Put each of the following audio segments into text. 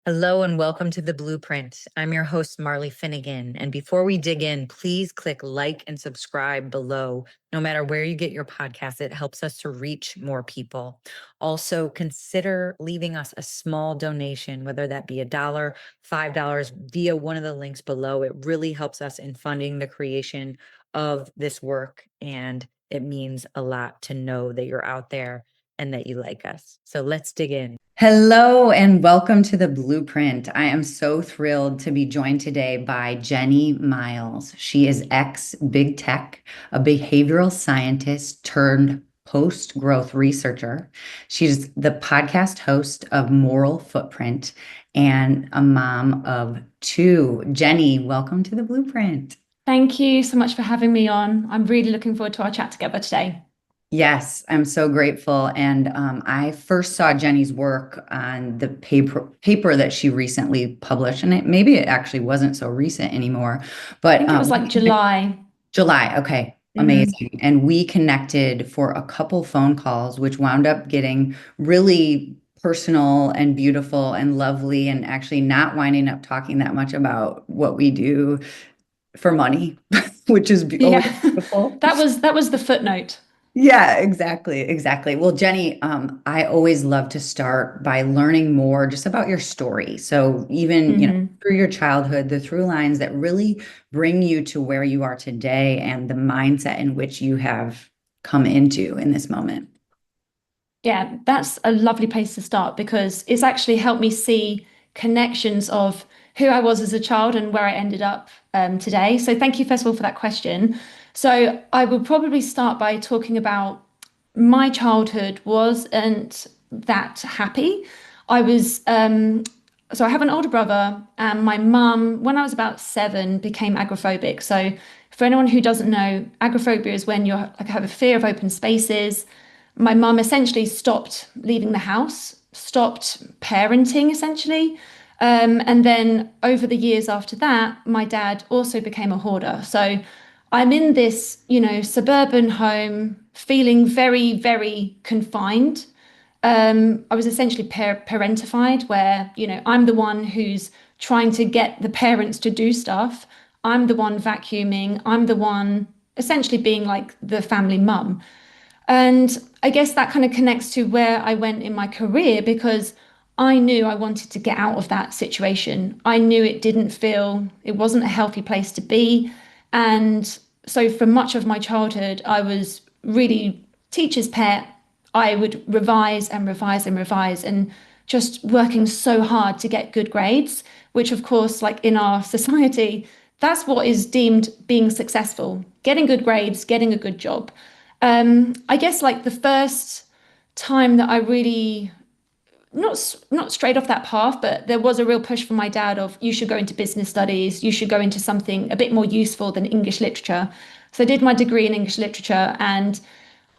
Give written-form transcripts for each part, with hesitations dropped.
Hello and welcome to The Blueprint. I'm your host, Marley Finnegan. And before we dig in, please click like and subscribe below. No matter where you get your podcast, it helps us to reach more people. Also, consider leaving us a small donation, whether that be $1, $5, via one of the links below. It really helps us in funding the creation of this work. And it means a lot to know that you're out there and that you like us. So let's dig in. Hello and welcome to The Blueprint. I am so thrilled to be joined today by Jeni Miles. She is ex-big tech, a behavioral scientist turned post-growth researcher. She's the podcast host of Moral Footprint and a mom of 2. Jeni, welcome to The Blueprint. Thank you so much for having me on. I'm really looking forward to our chat together today. Yes, I'm so grateful. And I first saw Jeni's work on the paper that she recently published, and maybe it actually wasn't so recent anymore, I think it was like July. July. Okay, amazing. And we connected for a couple phone calls, which wound up getting really personal and beautiful and lovely, and actually not winding up talking that much about what we do for money, which is always Yeah, beautiful. that was the footnote. Yeah, exactly. Exactly. Well, Jeni, I always love to start by learning more just about your story. So even, through your childhood, the through lines that really bring you to where you are today and the mindset in which you have come into in this moment. Yeah, that's a lovely place to start because it's actually helped me see connections of who I was as a child and where I ended up today. So thank you, first of all, for that question. So I will probably start by talking about my childhood wasn't that happy. I was so I have an older brother, and my mum, when I was about 7, became agoraphobic. So for anyone who doesn't know, agoraphobia is when you're like have a fear of open spaces. My mum essentially stopped leaving the house, stopped parenting essentially. And then over the years after that, my dad also became a hoarder. So I'm in this, suburban home feeling very, very confined. I was essentially parentified, where, I'm the one who's trying to get the parents to do stuff. I'm the one vacuuming. I'm the one essentially being like the family mum. And I guess that kind of connects to where I went in my career because I knew I wanted to get out of that situation. I knew it wasn't a healthy place to be. And so for much of my childhood, I was really teacher's pet. I would revise and revise and revise and just working so hard to get good grades, which of course, like in our society, that's what is deemed being successful, getting good grades, getting a good job. I guess like the first time that I really not straight off that path, but there was a real push from my dad of you should go into business studies, you should go into something a bit more useful than English literature. So I did my degree in English literature and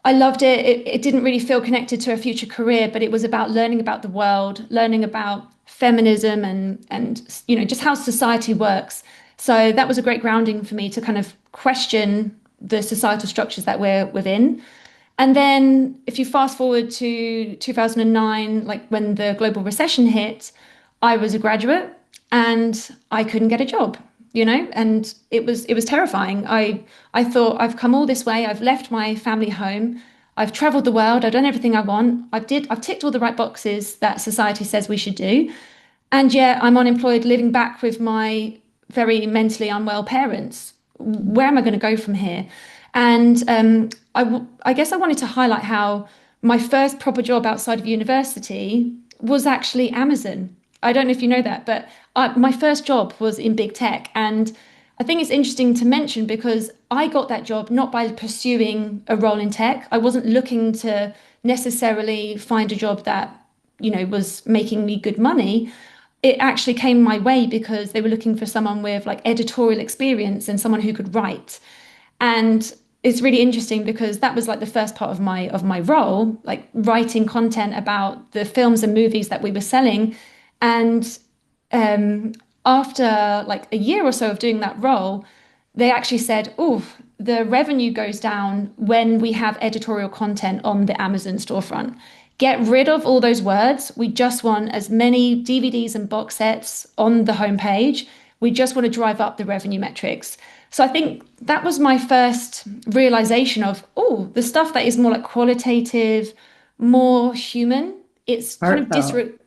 I loved it. It didn't really feel connected to a future career, but it was about learning about the world, learning about feminism and just how society works. So that was a great grounding for me to kind of question the societal structures that we're within. And then if you fast forward to 2009, like when the global recession hit, I was a graduate and I couldn't get a job, and it was terrifying. I thought I've come all this way, I've left my family home, I've traveled the world, I've done everything I want, I've ticked all the right boxes that society says we should do. And yet I'm unemployed, living back with my very mentally unwell parents. Where am I going to go from here? And I guess I wanted to highlight how my first proper job outside of university was actually Amazon. I don't know if you know that, but my first job was in big tech. And I think it's interesting to mention because I got that job not by pursuing a role in tech. I wasn't looking to necessarily find a job that, was making me good money. It actually came my way because they were looking for someone with like editorial experience and someone who could write. And it's really interesting because that was like the first part of my role, like writing content about the films and movies that we were selling. And after like a year or so of doing that role, they actually said, "Oh, the revenue goes down when we have editorial content on the Amazon storefront. get rid of all those words. We just want as many DVDs and box sets on the homepage. We just want to drive up the revenue metrics. So I think that was my first realization of, oh, the stuff that is more like qualitative, more human, it's kind of Heartfelt.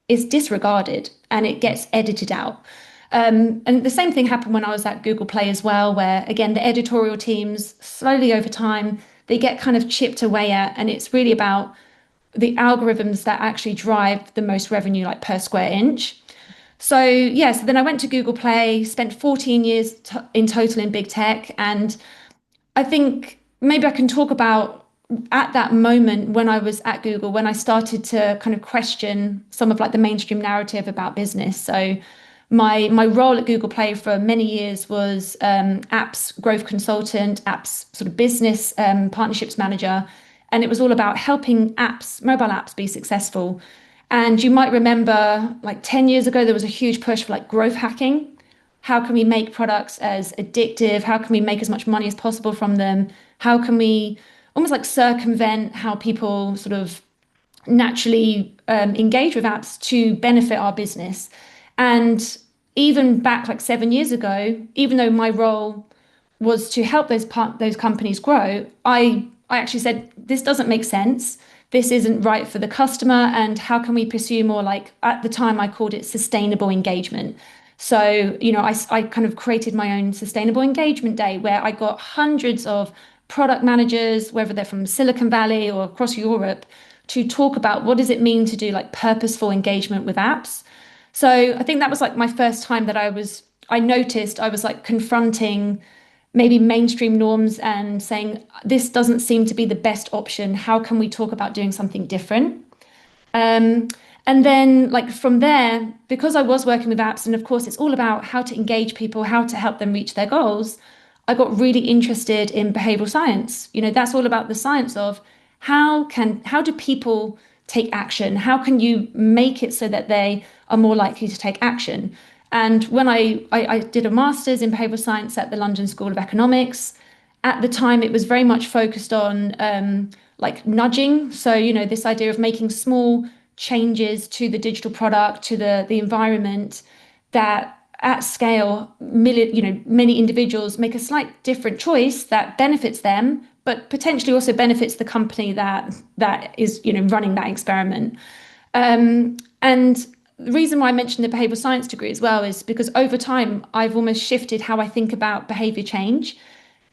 it's disregarded and it gets edited out. And the same thing happened when I was at Google Play as well, where again, the editorial teams slowly over time, they get kind of chipped away at, and it's really about the algorithms that actually drive the most revenue, like per square inch. So yeah, so then I went to Google Play, spent 14 years in total in big tech, and I think maybe I can talk about at that moment when I was at Google, when I started to kind of question some of like the mainstream narrative about business. So my role at Google Play for many years was apps growth consultant, apps sort of business partnerships manager, and it was all about helping apps, mobile apps, be successful. And you might remember, like 10 years ago, there was a huge push for like growth hacking. How can we make products as addictive? How can we make as much money as possible from them? How can we almost like circumvent how people sort of naturally engage with apps to benefit our business? And even back like 7 years ago, even though my role was to help those companies grow, I actually said this doesn't make sense. This isn't right for the customer, and how can we pursue more like at the time I called it sustainable engagement. So, I kind of created my own sustainable engagement day where I got hundreds of product managers, whether they're from Silicon Valley or across Europe, to talk about what does it mean to do like purposeful engagement with apps. So I think that was like my first time that I noticed I was like confronting maybe mainstream norms and saying, this doesn't seem to be the best option. How can we talk about doing something different? Um, and then, like from there, because I was working with apps, and of course, it's all about how to engage people, how to help them reach their goals. I got really interested in behavioral science. That's all about the science of how do people take action? How can you make it so that they are more likely to take action? And when I did a master's in behavioral science at the London School of Economics, at the time it was very much focused on like nudging. So, this idea of making small changes to the digital product, to the environment that at scale, many individuals make a slight different choice that benefits them, but potentially also benefits the company that is, running that experiment. And the reason why I mentioned the behavioral science degree as well is because over time I've almost shifted how I think about behavior change.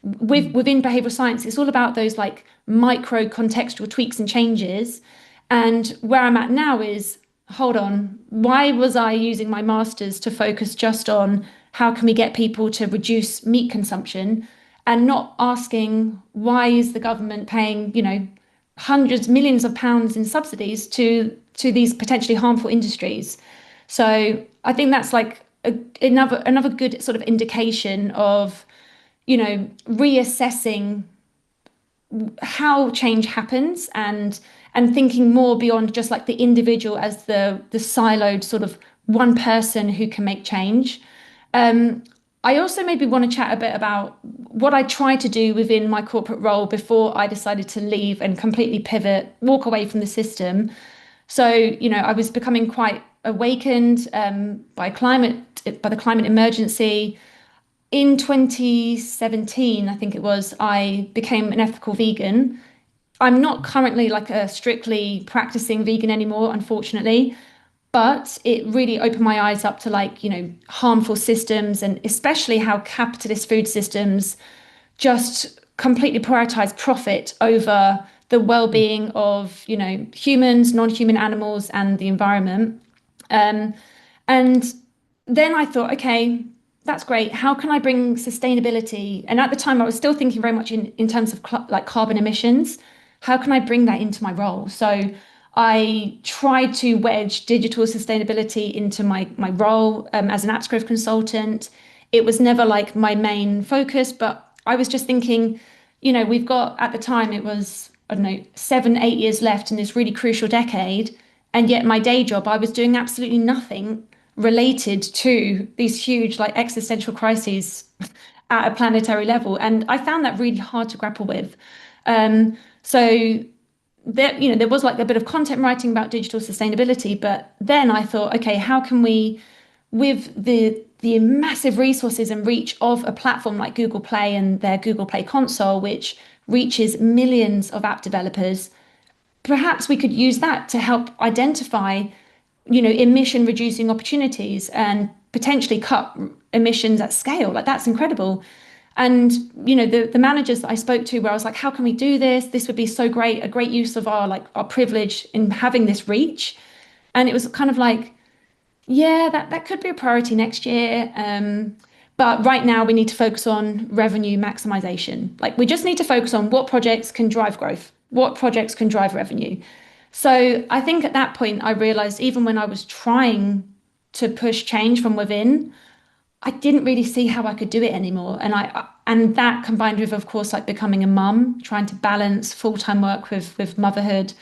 Within behavioral science, it's all about those like micro contextual tweaks and changes. And where I'm at now is, hold on, why was I using my master's to focus just on how can we get people to reduce meat consumption and not asking why is the government paying, hundreds, millions of pounds in subsidies to these potentially harmful industries. So I think that's like another good sort of indication of, reassessing how change happens and thinking more beyond just like the individual as the siloed sort of one person who can make change. I also maybe want to chat a bit about what I tried to do within my corporate role before I decided to leave and completely pivot, walk away from the system. So, I was becoming quite awakened by the climate emergency. In 2017, I think it was, I became an ethical vegan. I'm not currently like a strictly practicing vegan anymore, unfortunately, but it really opened my eyes up to like, harmful systems and especially how capitalist food systems just completely prioritize profit over the well-being of, humans, non-human animals, and the environment. Um, and then I thought, okay, that's great. How can I bring sustainability? And at the time, I was still thinking very much in terms of like carbon emissions. How can I bring that into my role? So I tried to wedge digital sustainability into my role as an apps growth consultant. It was never like my main focus, but I was just thinking, we've got at the time it was, I don't know, 7, 8 years left in this really crucial decade. And yet my day job, I was doing absolutely nothing related to these huge like existential crises at a planetary level. And I found that really hard to grapple with. So there was like a bit of content writing about digital sustainability, but then I thought, okay, how can we, with the massive resources and reach of a platform like Google Play and their Google Play console, which reaches millions of app developers, perhaps we could use that to help identify, emission reducing opportunities and potentially cut emissions at scale. Like that's incredible. And the managers that I spoke to, where I was like, how can we do this? This would be so great, a great use of our privilege in having this reach. And it was kind of like, yeah, that could be a priority next year. But right now we need to focus on revenue maximization. Like we just need to focus on what projects can drive growth, what projects can drive revenue. So I think at that point I realized, even when I was trying to push change from within, I didn't really see how I could do it anymore. And that combined with, of course, like becoming a mum, trying to balance full-time work with motherhood,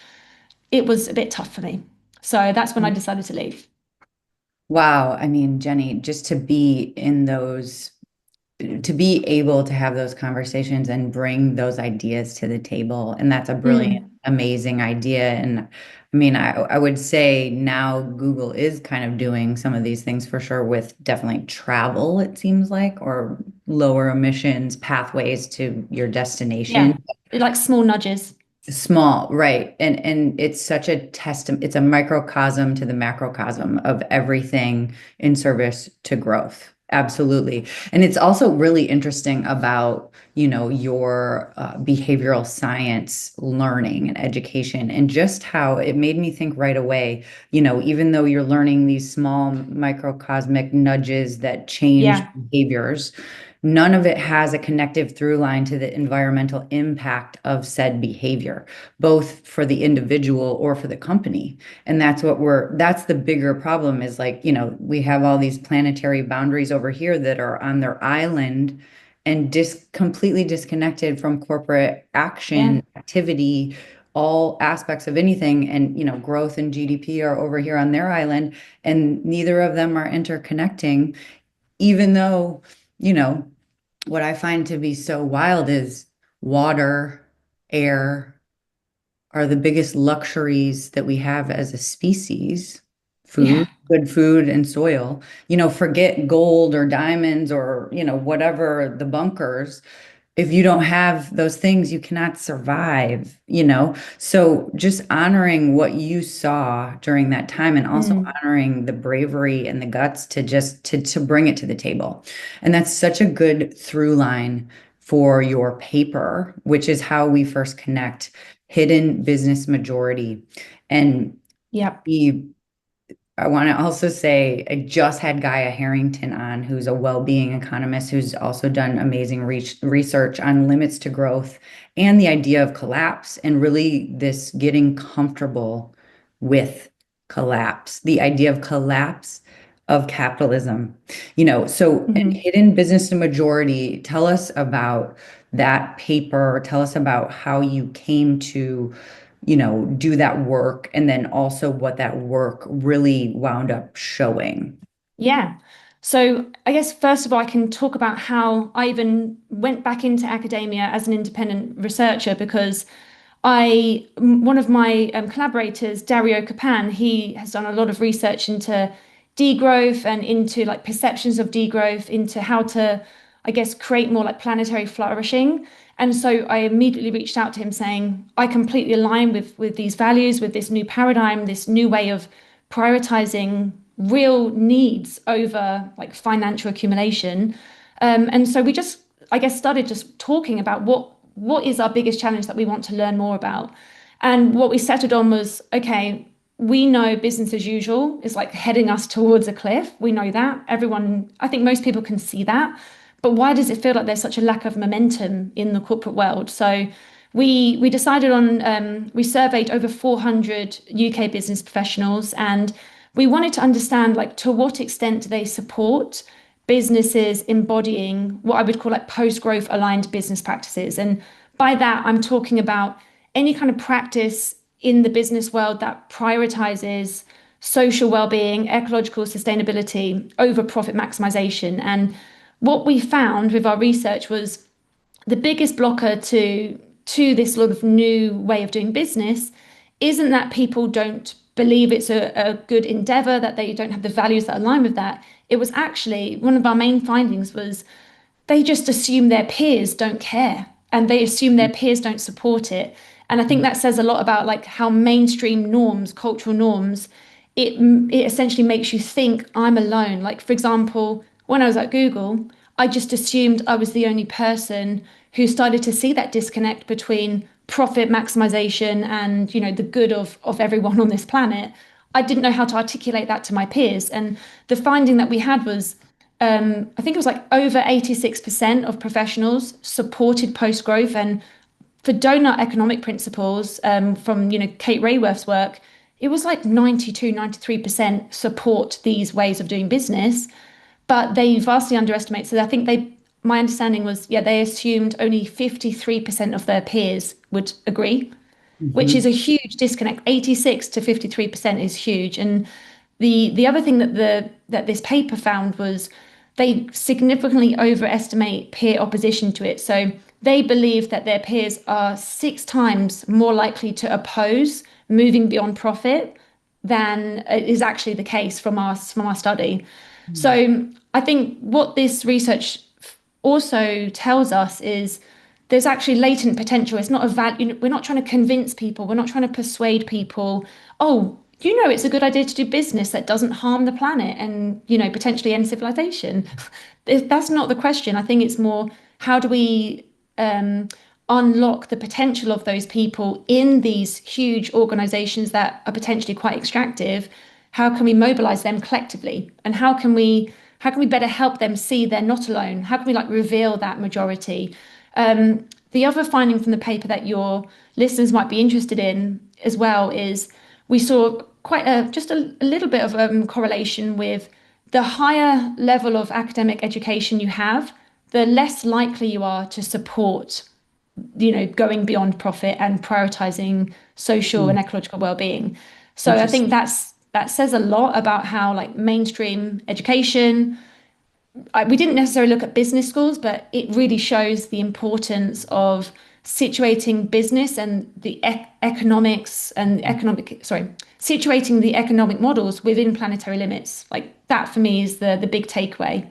it was a bit tough for me. So that's when I decided to leave. Wow. I mean, Jeni, just to be in those, to be able to have those conversations and bring those ideas to the table. And that's a brilliant, Mm, amazing idea. And I mean, I would say now Google is kind of doing some of these things for sure with definitely travel, it seems like, or lower emissions pathways to your yeah, destination. like small nudges. Small, right. And it's such a testament, it's a microcosm to the macrocosm of everything in service to growth. Absolutely. And it's also really interesting about, your behavioral science learning and education, and just how it made me think right away, even though you're learning these small microcosmic nudges that change Yeah, behaviors, none of it has a connective through line to the environmental impact of said behavior, both for the individual or for the company. And that's the bigger problem, is like, we have all these planetary boundaries over here that are on their island and completely disconnected from corporate yeah, action, activity, all aspects of anything. And, growth and GDP are over here on their island, and neither of them are interconnecting, even though, you know, what I find to be so wild is water, air are the biggest luxuries that we have as a species. yeah. Food, good food and soil. Forget gold or diamonds or, whatever the bunkers. If you don't have those things, you cannot survive. So just honoring what you saw during that time, and also Mm, honoring the bravery and the guts to just to bring it to the table. And that's such a good through line for your paper, which is how we first connect, hidden business majority. And yep. we I want to also say I just had Gaia Harrington on, who's a well-being economist who's also done amazing research on limits to growth and the idea of collapse, and really this getting comfortable with collapse, the idea of collapse of capitalism. So in Hmm. Hidden Business to Majority, tell us about that paper. Tell us about how you came to do that work, and then also what that work really wound up showing. Yeah. So I guess first of all, I can talk about how I even went back into academia as an independent researcher, because one of my collaborators, Dario Capan, he has done a lot of research into degrowth and into like perceptions of degrowth, into how to, I guess, create more like planetary flourishing. And so I immediately reached out to him saying, I completely align with these values, with this new paradigm, this new way of prioritizing real needs over like financial accumulation. And so we just, I guess, started just talking about what is our biggest challenge that we want to learn more about. And what we settled on was, okay, we know business as usual is like heading us towards a cliff. We know that. Everyone, I think most people can see that. But why does it feel like there's such a lack of momentum in the corporate world? So we decided on we surveyed over 400 UK business professionals, and we wanted to understand like to what extent do they support businesses embodying what I would call like post-growth aligned business practices. And by that, I'm talking about any kind of practice in the business world that prioritizes social well-being, ecological sustainability over profit maximization. And what we found with our research was the biggest blocker to to this sort of new way of doing business isn't that people don't believe it's a good endeavor, that they don't have the values that align with that. It was actually one of our main findings was they just assume their peers don't care and they assume their peers don't support it. And I think that says a lot about like how mainstream norms, cultural norms, it essentially makes you think I'm alone. Like, for example, when I was at Google, I just assumed I was the only person who started to see that disconnect between profit maximization and, you know, the good of everyone on this planet. I didn't know how to articulate that to my peers. And the finding that we had was I think it was like over 86% of professionals supported post-growth. And for donut economic principles from, you know, Kate Rayworth's work, it was like 92, 93% support these ways of doing business, but they vastly underestimate. So I think my understanding was, yeah, they assumed only 53% of their peers would agree, which is a huge disconnect. 86 to 53% is huge. And the other thing that this paper found was they significantly overestimate peer opposition to it. So they believe that their peers are 6 times more likely to oppose moving beyond profit than is actually the case from our study. So I think what this research also tells us is there's actually latent potential. It's not a value. We're not trying to convince people. We're not trying to persuade people. Oh, you know, it's a good idea to do business that doesn't harm the planet and, you know, potentially end civilization. That's not the question. I think it's more, how do we unlock the potential of those people in these huge organizations that are potentially quite extractive? How can we mobilize them collectively? And how can we better help them see they're not alone? How can we like reveal that majority? The other finding from the paper that your listeners might be interested in as well is we saw quite just a little bit of correlation with the higher level of academic education you have, the less likely you are to support, you know, going beyond profit and prioritizing social and ecological well-being. So I think that says a lot about how like mainstream education, we didn't necessarily look at business schools, but it really shows the importance of situating business and the economics and situating the economic models within planetary limits. Like that for me is the big takeaway.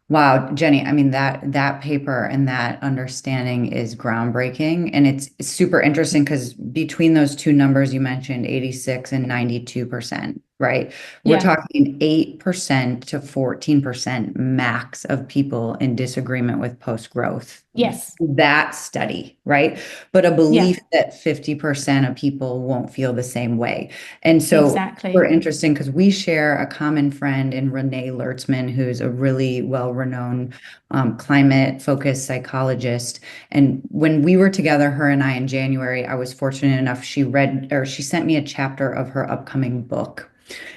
Wow, Jeni, I mean that paper and that understanding is groundbreaking, and it's super interesting because between those two numbers you mentioned, 86 and 92%, right? We're Yeah. talking 8% to 14% max of people in disagreement with post-growth. Yes. That study, right? But a belief Yeah. that 50% of people won't feel the same way. And so Exactly. we're interesting because we share a common friend in Renee Lertzman, who's a really well-renowned climate-focused psychologist. And when we were together, her and I, in January, I was fortunate enough, she sent me a chapter of her upcoming book.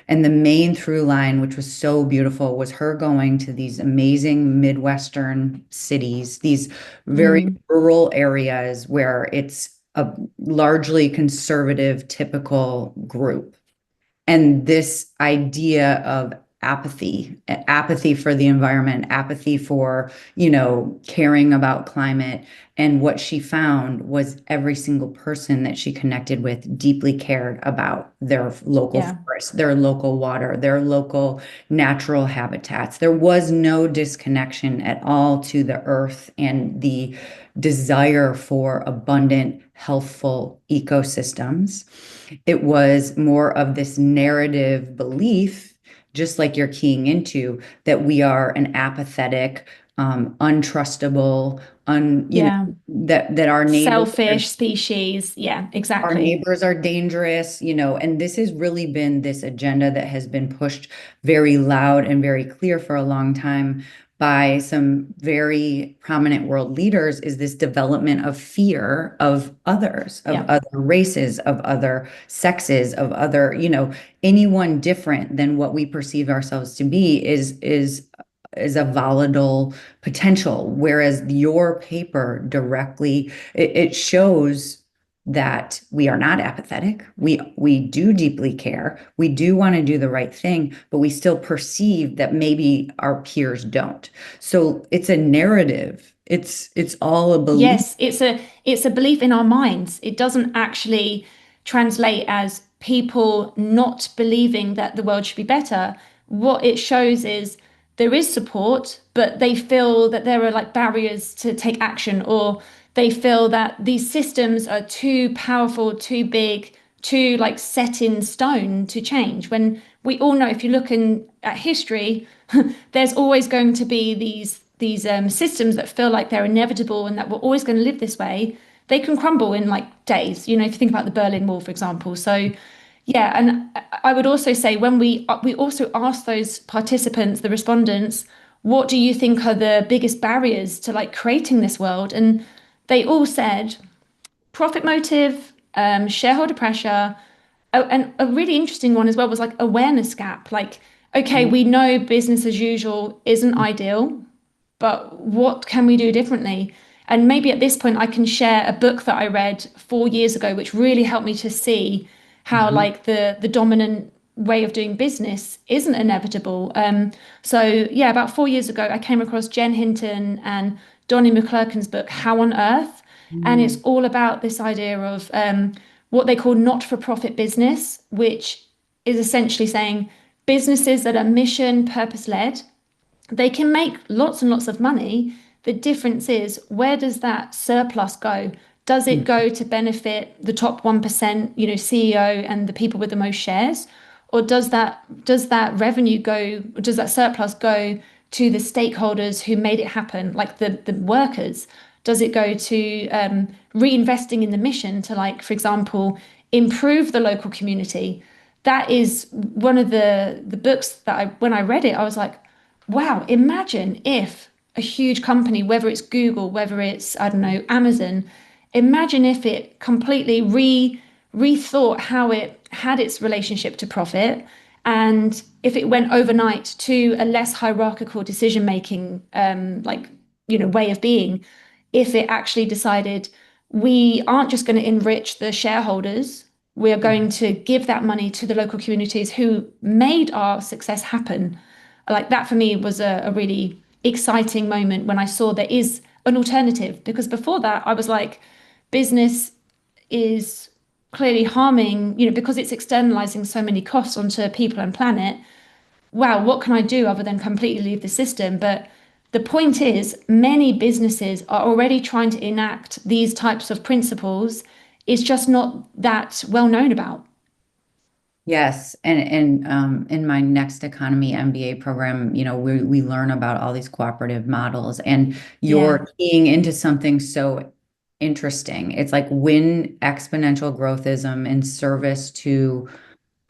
And the main through line, which was so beautiful, was her going to these amazing Midwestern cities, these very rural areas where it's a largely conservative, typical group. And this idea of apathy for the environment, apathy for, you know, caring about climate. And what she found was every single person that she connected with deeply cared about their local forest, their local water, their local natural habitats. There was no disconnection at all to the earth and the desire for abundant, healthful ecosystems. It was more of this narrative belief, just like you're keying into, that we are an apathetic, untrustable, that our neighbors selfish species. Yeah, exactly. Our neighbors are dangerous, you know, and this has really been this agenda that has been pushed very loud and very clear for a long time by some very prominent world leaders, is this development of fear of others, of other races, of other sexes, of other, you know, anyone different than what we perceive ourselves to be is a volatile potential. Whereas your paper directly, it shows that we are not apathetic. We do deeply care. We do want to do the right thing, but we still perceive that maybe our peers don't. So it's a narrative It's all a belief. Yes, it's a belief in our minds. It doesn't actually translate as people not believing that the world should be better. What it shows is there is support, but they feel that there are like barriers to take action, or they feel that these systems are too powerful, too big, too like set in stone to change. When we all know, if you look at history, there's always going to be these systems that feel like they're inevitable and that we're always going to live this way. They can crumble in like days. You know, if you think about the Berlin Wall, for example. So, yeah, and I would also say when we also ask those participants, the respondents, what do you think are the biggest barriers to like creating this world? And they all said profit motive, shareholder pressure. Oh, and a really interesting one as well was like awareness gap. Like, okay, we know business as usual isn't ideal, but what can we do differently? And maybe at this point, I can share a book that I read 4 years ago, which really helped me to see how Mhm. like the dominant way of doing business isn't inevitable. So yeah, about 4 years ago, I came across Jen Hinton and Donnie McClurkin's book, How on Earth? And it's Mm. all about this idea of what they call not-for-profit business, which is essentially saying businesses that are mission purpose-led, they can make lots and lots of money. The difference is, where does that surplus go? Does it go to benefit the top 1%, CEO and the people with the most shares? Or does that revenue go, does that surplus go to the stakeholders who made it happen, like the workers? Does it go to reinvesting in the mission to, like, for example, improve the local community? That is one of the books that when I read it, I was like, wow, imagine if a huge company, whether it's Google, whether it's, I don't know, Amazon, imagine if it completely rethought how it had its relationship to profit, and if it went overnight to a less hierarchical decision making way of being, if it actually decided we aren't just going to enrich the shareholders, we are going to give that money to the local communities who made our success happen. Like that for me was a really exciting moment when I saw there is an alternative, because before that I was like, business is clearly harming, because it's externalizing so many costs onto people and planet. Wow, what can I do other than completely leave the system? But the point is, many businesses are already trying to enact these types of principles. It's just not that well known about. Yes, and in my Next Economy MBA program, we learn about all these cooperative models, and Yeah, you're keying into something so interesting. It's like when exponential growthism in service to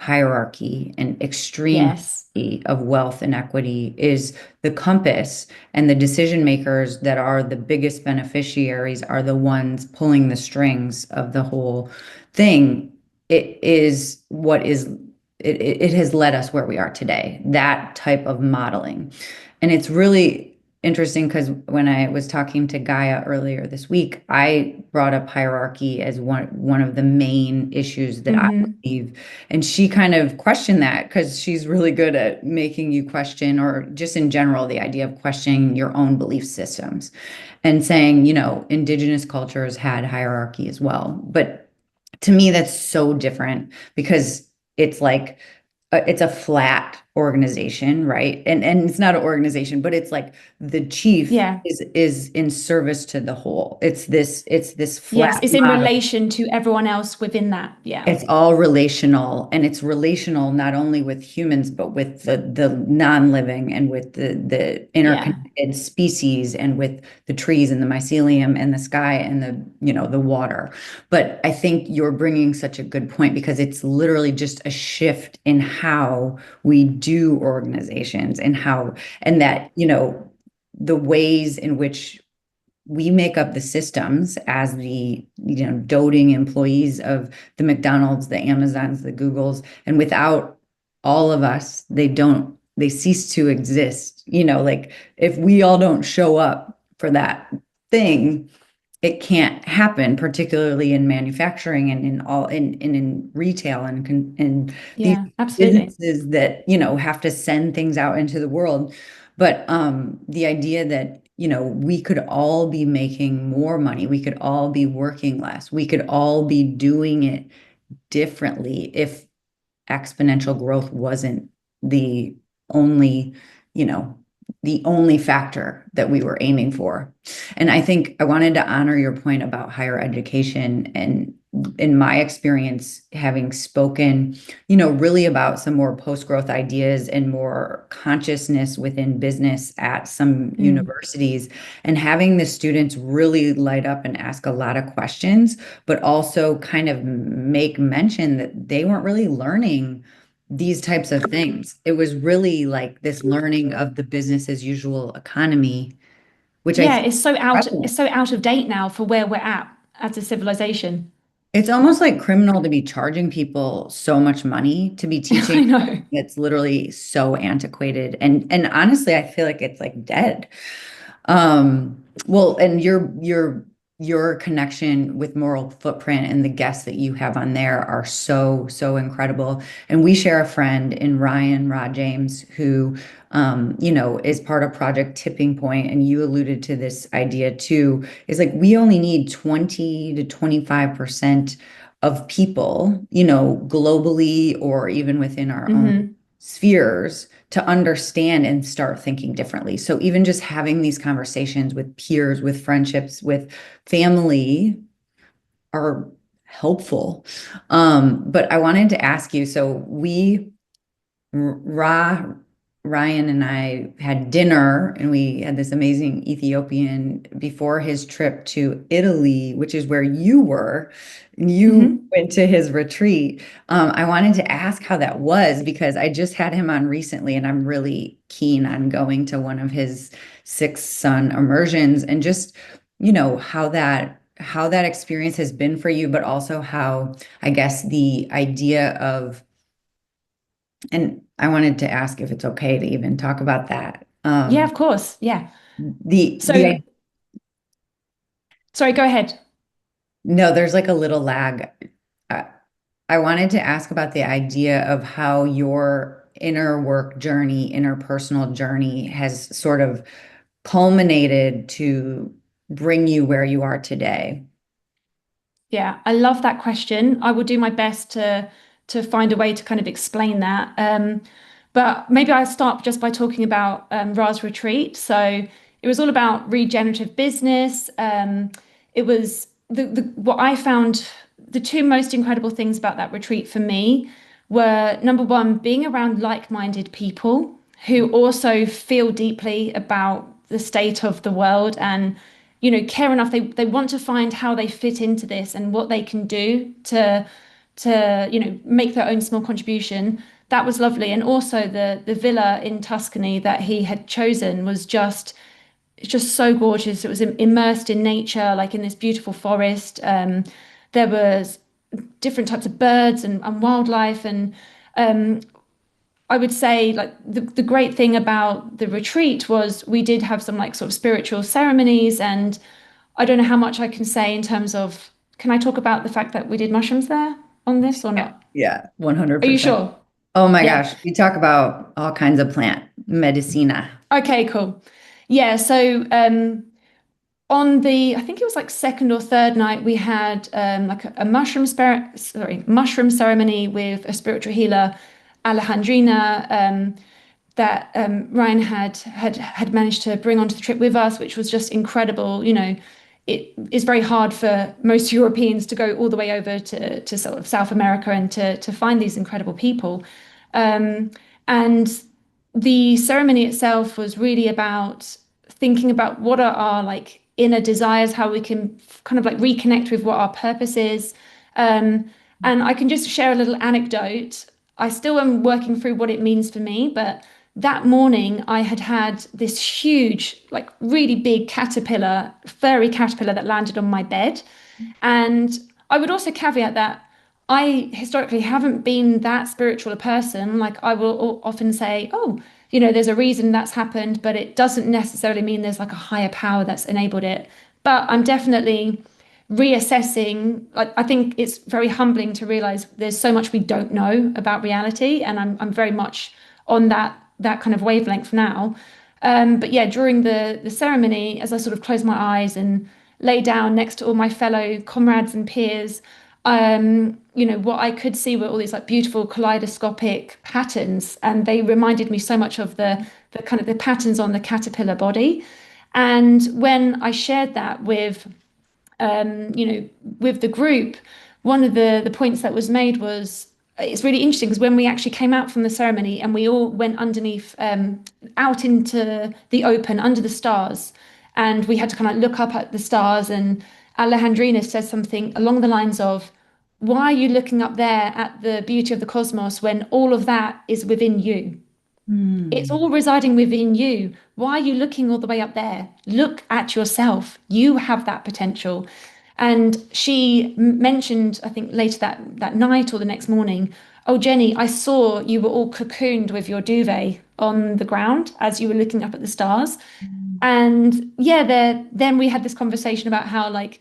hierarchy and extreme yes, hierarchy of wealth inequity is the compass, and the decision makers that are the biggest beneficiaries are the ones pulling the strings of the whole thing. It is what is it has led us where we are today, that type of modeling. And it's really interesting because when I was talking to Gaia earlier this week, I brought up hierarchy as one of the main issues that I hmm, believe. And she kind of questioned that because she's really good at making you question, or just in general, the idea of questioning your own belief systems and saying, indigenous cultures had hierarchy as well. But to me, that's so different because it's like it's a flat organization, right? And it's not an organization, but it's like the chief yeah. is in service to the whole. It's this Yes, flat it's in model. relation to everyone else within that. Yeah. It's all relational, and it's relational not only with humans, but with the non-living, and with the Yeah. interconnected species, and with the trees and the mycelium and the sky and the water. But I think you're bringing such a good point, because it's literally just a shift in how we do organizations, and that, the ways in which we make up the systems as the doting employees of the McDonald's, the Amazons, the Googles, and without all of us, they cease to exist. Like if we all don't show up for that thing, it can't happen, particularly in manufacturing and in retail and these Yeah, absolutely. businesses that have to send things out into the world. But the idea that we could all be making more money. We could all be working less. We could all be doing it differently if exponential growth wasn't the only, you know, the only factor that we were aiming for. And I think I wanted to honor your point about higher education. And in my experience, having spoken, really about some more post-growth ideas and more consciousness within business at some universities, and having the students really light up and ask a lot of questions, but also kind of make mention that they weren't really learning these types of things. It was really like this learning of the business as usual economy, which I Yeah, think it's so out of date now for where we're at as a civilization. it's almost like criminal to be charging people so much money to be I teaching. know. It's literally so antiquated. And honestly, I feel like it's like dead. Well, and your connection with Moral Footprint and the guests that you have on there are so incredible. And we share a friend in Ryan Rod James who is part of Project Tipping Point, and you alluded to this idea too, is like we only need 20 to 25% of people, globally or even within our own spheres to understand and start thinking differently. So even just having these conversations with peers, with friendships, with family are helpful. But I wanted to ask you, so Ryan and I had dinner, and we had this amazing Ethiopian before his trip to Italy, which is where you were. And you went to his retreat. I wanted to ask how that was because I just had him on recently, and I'm really keen on going to one of his 6 son immersions, and just, how that experience has been for you, but also how, I guess, the idea of, and I wanted to ask if it's okay to even talk about that. Yeah, of course. Yeah. The So, sorry, go ahead. No, there's like a little lag. Uh, I wanted to ask about the idea of how your inner work journey, interpersonal journey has sort of culminated to bring you where you are today. Yeah, I love that question. I will do my best to find a way to kind of explain that. But maybe I'll start just by talking about Ra's retreat. So it was all about regenerative business. It was what I found the two most incredible things about that retreat for me were number one, being around like-minded people who also feel deeply about the state of the world and care enough. They want to find how they fit into this and what they can do to make their own small contribution. That was lovely. And also the villa in Tuscany that he had chosen was it's just so gorgeous. It was immersed in nature, like in this beautiful forest. There was different types of birds and wildlife. And I would say like the great thing about the retreat was we did have some like sort of spiritual ceremonies. And I don't know how much I can say in terms of, can I talk about the fact that we did mushrooms there on this or not? Yeah, Are you 100%. sure? Oh my Yeah. gosh, we talk about all kinds of plant medicina. Okay, cool. Yeah, so on the I think it was like second or third night we had like a mushroom ceremony with a spiritual healer, Alejandrina, that Ryan had managed to bring onto the trip with us, which was just incredible. It is very hard for most Europeans to go all the way over to sort of South America and to find these incredible people. And the ceremony itself was really about thinking about what are our like inner desires, how we can kind of like reconnect with what our purpose is. And I can just share a little anecdote. I still am working through what it means for me, but that morning I had this huge, like really big caterpillar, furry caterpillar that landed on my bed. And I would also caveat that I historically haven't been that spiritual a person. Like I will often say, oh, there's a reason that's happened, but it doesn't necessarily mean there's like a higher power that's enabled it. But I'm definitely reassessing. I think it's very humbling to realize there's so much we don't know about reality, and I'm very much on that kind of wavelength now. But yeah, during the ceremony, as I sort of closed my eyes and lay down next to all my fellow comrades and peers, what I could see were all these like beautiful kaleidoscopic patterns, and they reminded me so much of the kind of the patterns on the caterpillar body. And when I shared that with the group, one of the points that was made was it's really interesting because when we actually came out from the ceremony and we all went underneath, out into the open under the stars, and we had to kind of look up at the stars, and Alejandrina says something along the lines of, why are you looking up there at the beauty of the cosmos when all of that is within you? It's all residing within you. Why are you looking all the way up there? Look at yourself. You have that potential. And she mentioned, I think later that night or the next morning, oh, Jeni, I saw you were all cocooned with your duvet on the ground as you were looking up at the stars. And yeah, then we had this conversation about how like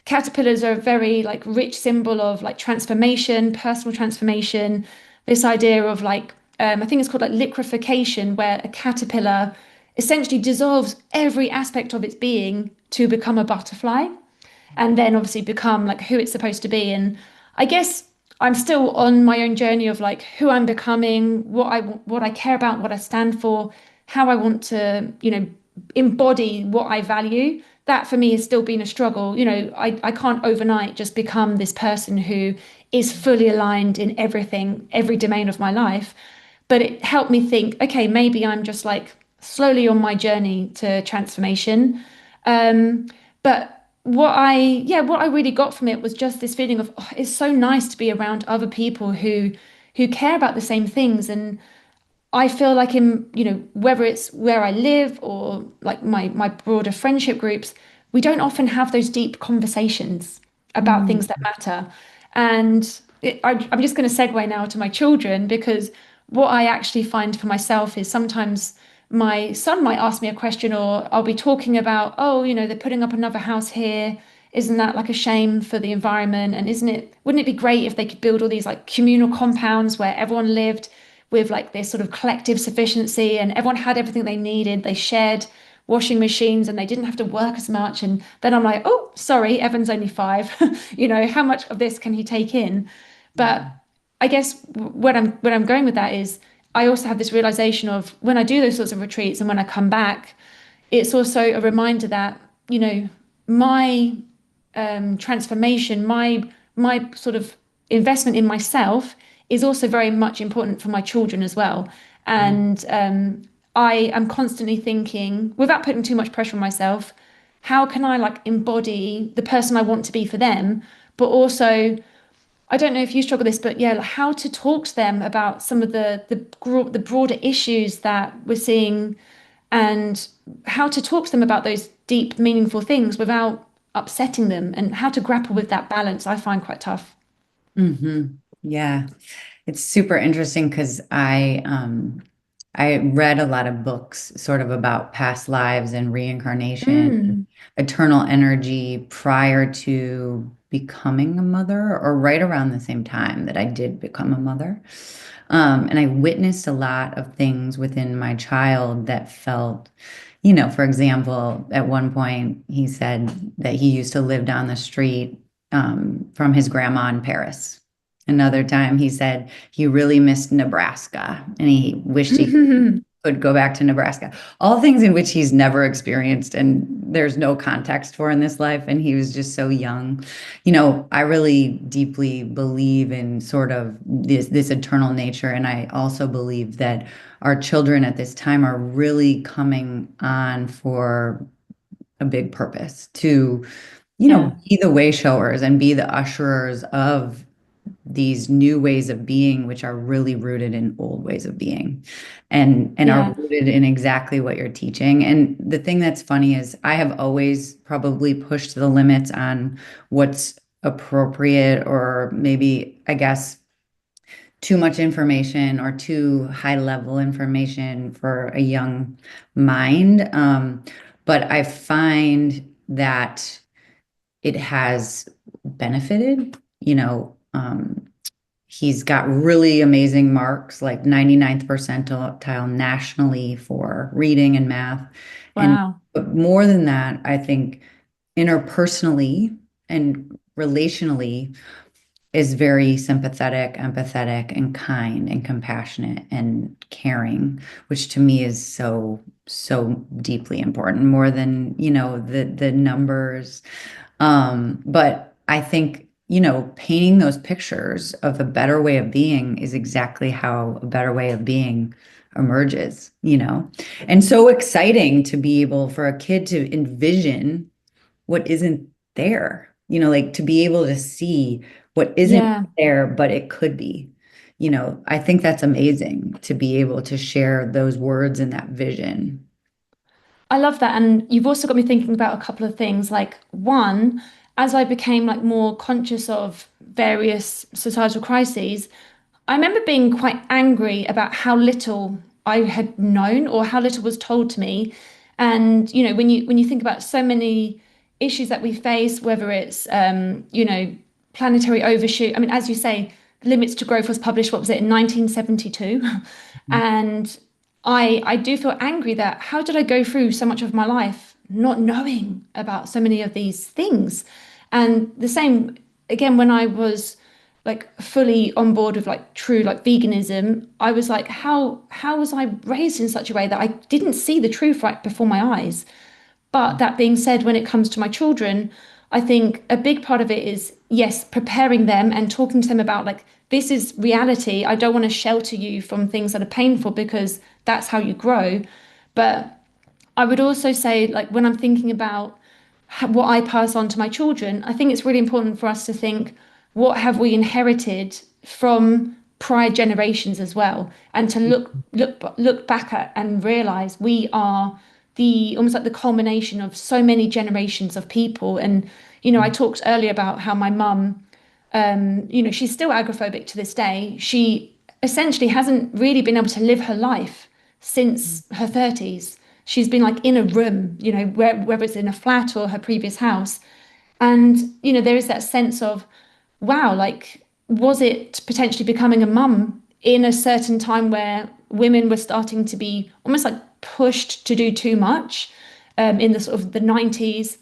caterpillars are a very like rich symbol of like transformation, personal transformation, this idea of like I think it's called like liquefaction, where a caterpillar essentially dissolves every aspect of its being to become a butterfly and then obviously become like who it's supposed to be. And I guess I'm still on my own journey of like who I'm becoming, what I care about, what I stand for, how I want to, embody what I value. That for me has still been a struggle. I can't overnight just become this person who is fully aligned in everything, every domain of my life. But it helped me think, okay, maybe I'm just like slowly on my journey to transformation. But what I really got from it was just this feeling of, oh, it's so nice to be around other people who care about the same things. And I feel like whether it's where I live or like my broader friendship groups, we don't often have those deep conversations about Mm. things that matter. And I'm just going to segue now to my children, because what I actually find for myself is sometimes my son might ask me a question, or I'll be talking about, oh, they're putting up another house here. Isn't that like a shame for the environment? And wouldn't it be great if they could build all these like communal compounds where everyone lived with like this sort of collective sufficiency and everyone had everything they needed? They shared washing machines and they didn't have to work as much. And then I'm like, oh, sorry, Evan's only 5. How much of this can he take in? But I guess where I'm going with that is I also have this realization of when I do those sorts of retreats and when I come back, it's also a reminder that, my transformation, my sort of investment in myself is also very much important for my children as well. And I am constantly thinking, without putting too much pressure on myself, how can I like embody the person I want to be for them, but also I don't know if you struggle with this, but yeah, like how to talk to them about some of the broader issues that we're seeing, and how to talk to them about those deep, meaningful things without upsetting them, and how to grapple with that balance, I find quite tough. Yeah, it's super interesting because I read a lot of books sort of about past lives and reincarnation, Mm. eternal energy prior to becoming a mother, or right around the same time that I did become a mother. And I witnessed a lot of things within my child that felt, for example, at one point he said that he used to live down the street from his grandma in Paris. Another time he said he really missed Nebraska and he wished he could go back to Nebraska. All things in which he's never experienced and there's no context for in this life. And he was just so young. I really deeply believe in sort of this eternal nature. And I also believe that our children at this time are really coming on for a big purpose to, Yeah, be the way showers and be the usherers of these new ways of being, which are really rooted in old ways of being and are yeah, rooted in exactly what you're teaching. And the thing that's funny is I have always probably pushed the limits on what's appropriate, or maybe, I guess, too much information or too high level information for a young mind. But I find that it has benefited, He's got really amazing marks, like 99th percentile nationally for reading and math. And Wow. but more than that, I think interpersonally and relationally is very sympathetic, empathetic, and kind and compassionate and caring, which to me is so, so deeply important, more than, the numbers. But I think, painting those pictures of a better way of being is exactly how a better way of being emerges. And so exciting to be able for a kid to envision what isn't there, like to be able to see what isn't Yeah. there, but it could be. I think that's amazing to be able to share those words and that vision. I love that. And you've also got me thinking about a couple of things. Like, one, as I became like more conscious of various societal crises, I remember being quite angry about how little I had known or how little was told to me. And when you think about so many issues that we face, whether it's planetary overshoot. I mean, as you say, Limits to Growth was published, what was it, in 1972? And I do feel angry that how did I go through so much of my life not knowing about so many of these things? And the same again when I was like fully on board with like true like veganism, I was like, how was I raised in such a way that I didn't see the truth right before my eyes? But that being said, when it comes to my children, I think a big part of it is, yes, preparing them and talking to them about like, this is reality. I don't want to shelter you from things that are painful because that's how you grow. But I would also say, like, when I'm thinking about what I pass on to my children, I think it's really important for us to think, what have we inherited from prior generations as well, and to look back at and realize we are the almost like the culmination of so many generations of people. And I talked earlier about how my mum, she's still agoraphobic to this day. She essentially hasn't really been able to live her life since her 30s. She's been like in a room, whether it's in a flat or her previous house. And, there is that sense of, wow, like, was it potentially becoming a mum in a certain time where women were starting to be almost like pushed to do too much in the sort of the 90s?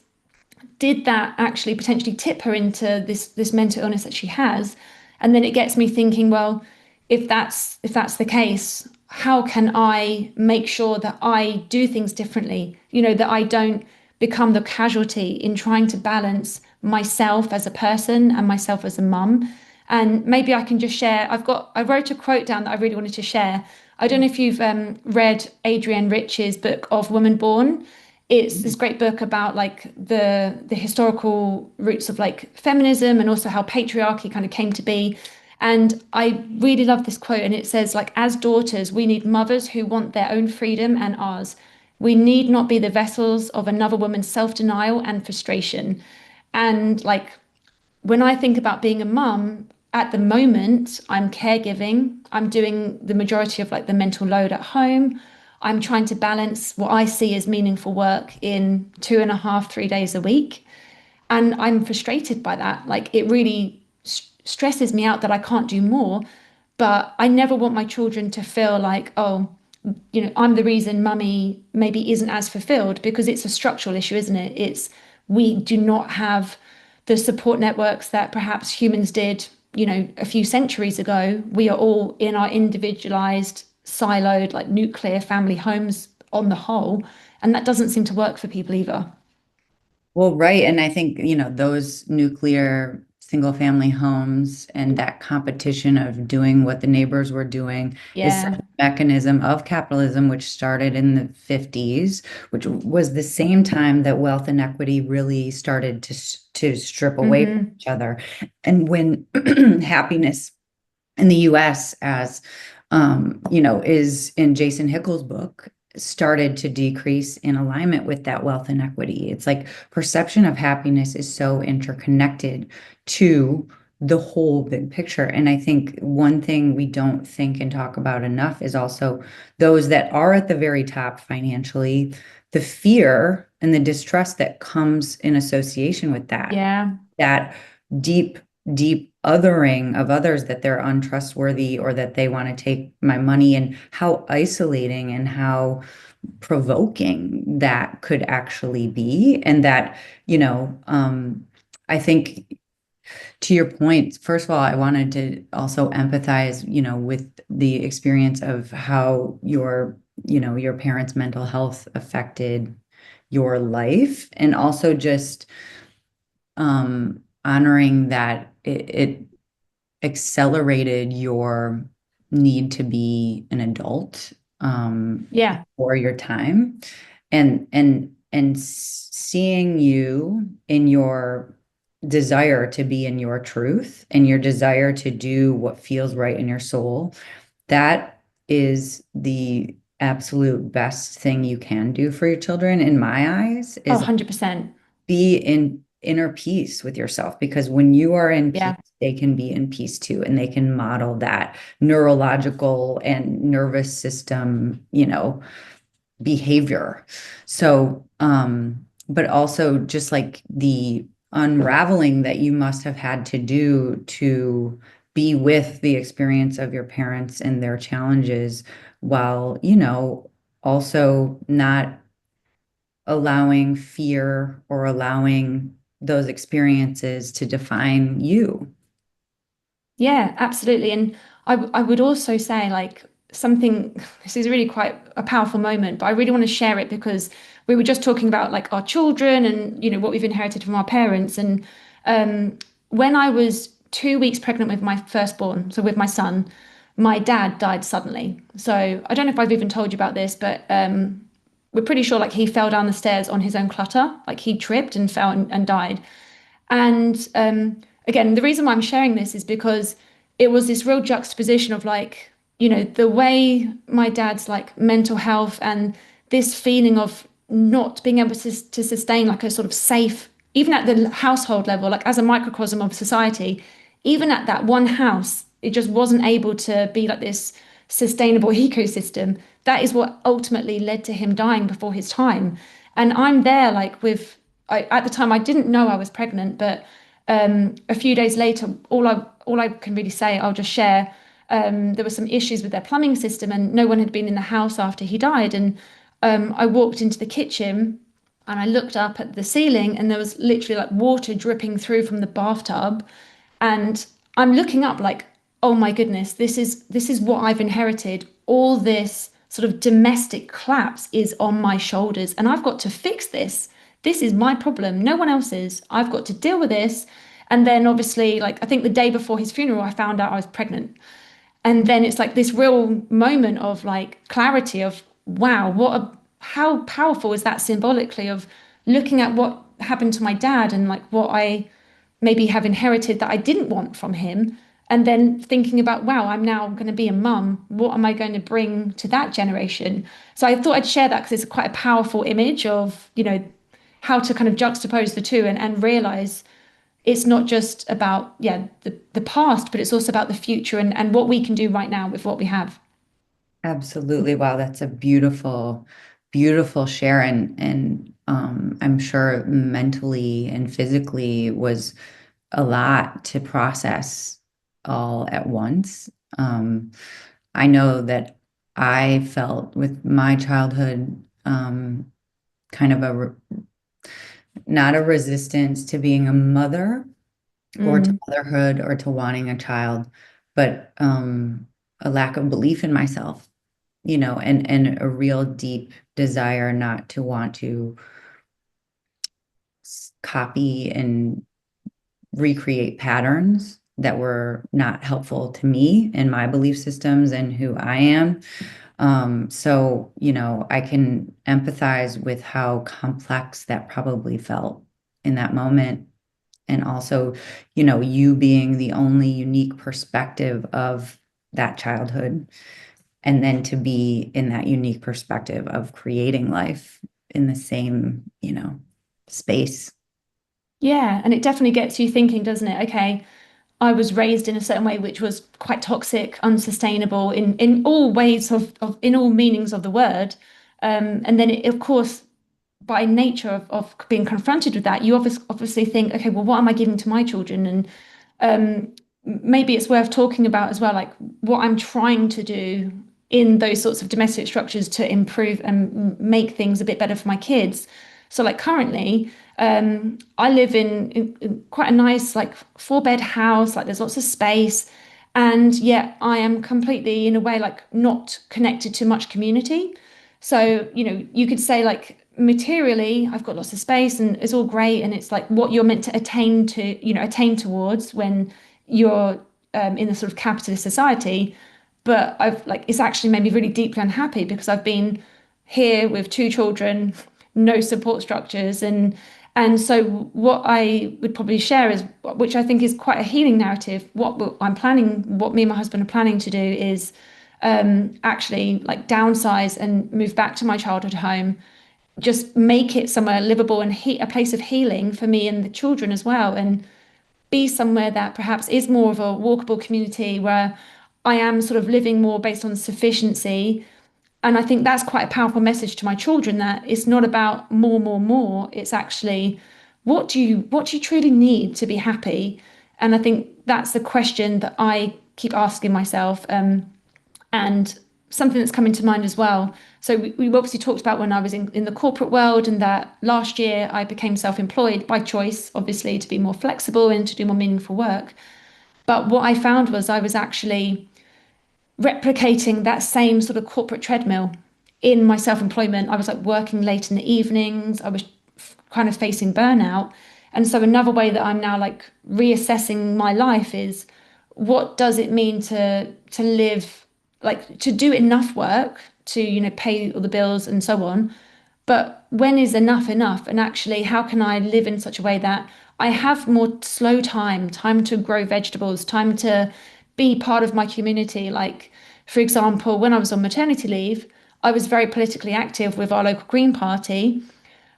Did that actually potentially tip her into this mental illness that she has? And then it gets me thinking, well, if that's the case, how can I make sure that I do things differently? That I don't become the casualty in trying to balance myself as a person and myself as a mum. And maybe I can just share. I wrote a quote down that I really wanted to share. I don't know if you've read Adrienne Rich's book of Woman Born. It's this great book about like the historical roots of like feminism and also how patriarchy kind of came to be. And I really love this quote, and it says, like, as daughters, we need mothers who want their own freedom and ours. We need not be the vessels of another woman's self-denial and frustration. And like, when I think about being a mum, at the moment, I'm caregiving. I'm doing the majority of like the mental load at home. I'm trying to balance what I see as meaningful work in 2.5, 3 days a week. And I'm frustrated by that. Like, it really stresses me out that I can't do more. But I never want my children to feel like, oh, I'm the reason mummy maybe isn't as fulfilled, because it's a structural issue, isn't it? It's we do not have the support networks that perhaps humans did, a few centuries ago. We are all in our individualized, siloed, like nuclear family homes on the whole. And that doesn't seem to work for people either. Well, right. And I think, those nuclear single family homes and that competition of doing what the neighbors were doing is such Yeah. a mechanism of capitalism, which started in the 50s, which was the same time that wealth inequity really started to strip away from Hmm. each other. And when happiness in the US, as is in Jason Hickel's book, started to decrease in alignment with that wealth inequity. It's like perception of happiness is so interconnected to the whole big picture. And I think one thing we don't think and talk about enough is also those that are at the very top financially, the fear and the distrust that comes in association with that, Yeah. that deep deep othering of others, that they're untrustworthy or that they want to take my money, and how isolating and how provoking that could actually be. And that, I think, to your point, first of all, I wanted to also empathize, with the experience of how your parents' mental health affected your life, and also just honoring that it accelerated your need to be an adult Yeah. for your time, and seeing you in your desire to be in your truth and your desire to do what feels right in your soul. That is the absolute best thing you can do for your children, in my eyes, Oh, is 100%. be in inner peace with yourself, because when you are in peace, Yeah. they can be in peace too, and they can model that neurological and nervous system, behavior. So, but also just like the unraveling that you must have had to do to be with the experience of your parents and their challenges, while, also not allowing fear or allowing those experiences to define you. Yeah, absolutely. And I would also say like something, this is really quite a powerful moment, but I really want to share it because we were just talking about like our children and what we've inherited from our parents. And when I was 2 weeks pregnant with my firstborn, so with my son, my dad died suddenly. So I don't know if I've even told you about this, but we're pretty sure like he fell down the stairs on his own clutter, like he tripped and fell and died. And again, the reason why I'm sharing this is because it was this real juxtaposition of like, the way my dad's like mental health and this feeling of not being able to sustain like a sort of safe, even at the household level, like as a microcosm of society, even at that one house, it just wasn't able to be like this sustainable ecosystem. That is what ultimately led to him dying before his time. And I'm there like at the time I didn't know I was pregnant, but a few days later, all I can really say, I'll just share. There were some issues with their plumbing system, and no one had been in the house after he died. And I walked into the kitchen, and I looked up at the ceiling, and there was literally like water dripping through from the bathtub. And I'm looking up like, oh my goodness, this is what I've inherited. All this sort of domestic collapse is on my shoulders, and I've got to fix this. This is my problem, no one else's. I've got to deal with this. And then obviously, like I think the day before his funeral, I found out I was pregnant. And then it's like this real moment of like clarity of wow, how powerful is that symbolically of looking at what happened to my dad and like what I maybe have inherited that I didn't want from him. And then thinking about, wow, I'm now going to be a mum. What am I going to bring to that generation? So I thought I'd share that because it's quite a powerful image of, how to kind of juxtapose the two and realize it's not just about, yeah, the past, but it's also about the future and what we can do right now with what we have. Absolutely. Wow, that's a beautiful, beautiful share. And I'm sure mentally and physically was a lot to process all at once. I know that I felt with my childhood, kind of not a resistance to being a mother, or to Mm. motherhood, or to wanting a child, but a lack of belief in myself, and a real deep desire not to want to copy and recreate patterns that were not helpful to me and my belief systems and who I am. So, I can empathize with how complex that probably felt in that moment. And also, you being the only unique perspective of that childhood, and then to be in that unique perspective of creating life in the same, space. Yeah, and it definitely gets you thinking, doesn't it? Okay, I was raised in a certain way which was quite toxic, unsustainable in all ways of in all meanings of the word. And then of course, by nature of being confronted with that, you obviously think, okay, well, what am I giving to my children? And maybe it's worth talking about as well, like what I'm trying to do in those sorts of domestic structures to improve and make things a bit better for my kids. So like currently, I live in quite a nice like 4-bed house, like there's lots of space, and yet I am completely in a way like not connected to much community. So, you could say like materially, I've got lots of space and it's all great, and it's like what you're meant to attain towards when you're in a sort of capitalist society. But I've like it's actually made me really deeply unhappy because I've been here with 2 children, no support structures, and so what I would probably share is, which I think is quite a healing narrative. What me and my husband are planning to do is actually like downsize and move back to my childhood home, just make it somewhere livable and a place of healing for me and the children as well, and be somewhere that perhaps is more of a walkable community where I am sort of living more based on sufficiency. And I think that's quite a powerful message to my children, that it's not about more, more, more. It's actually what do you truly need to be happy? And I think that's the question that I keep asking myself. And something that's coming to mind as well. So we obviously talked about when I was in the corporate world, and that last year I became self-employed by choice, obviously, to be more flexible and to do more meaningful work. But what I found was I was actually replicating that same sort of corporate treadmill in my self-employment. I was like working late in the evenings. I was kind of facing burnout. And so another way that I'm now like reassessing my life is, what does it mean to live, like to do enough work to, pay all the bills and so on. But when is enough enough? And actually, how can I live in such a way that I have more slow time to grow vegetables, time to be part of my community? Like, for example, when I was on maternity leave, I was very politically active with our local Green Party.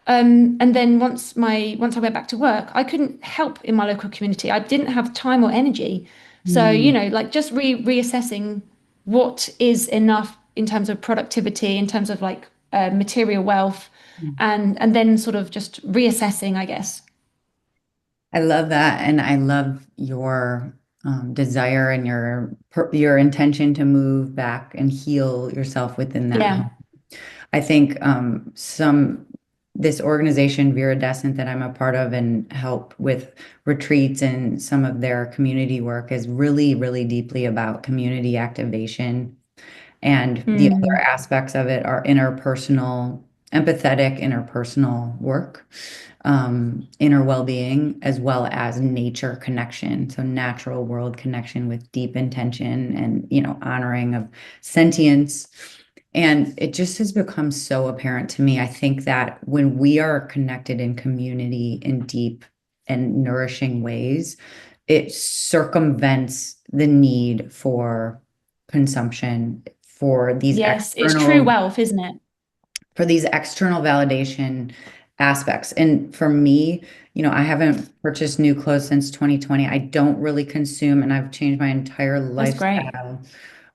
And then once I went back to work, I couldn't help in my local community. I didn't have time or energy. So, like just reassessing what is enough in terms of productivity, in terms of like material wealth, and then sort of just reassessing, I guess. I love that, and I love your desire and your intention to move back and heal yourself within that Yeah. home. I think this organization Viridescent that I'm a part of and help with retreats and some of their community work is really, really deeply about community activation. And the other aspects of it are interpersonal, empathetic interpersonal work, inner well-being, as well as nature connection. So natural world connection with deep intention and, honoring of sentience. And it just has become so apparent to me. I think that when we are connected in community in deep and nourishing ways, it circumvents the need for consumption, for these Yes, it's true external wealth, isn't it? validation aspects. And for me, I haven't purchased new clothes since 2020. I don't really consume, and I've changed my entire That's great. lifestyle,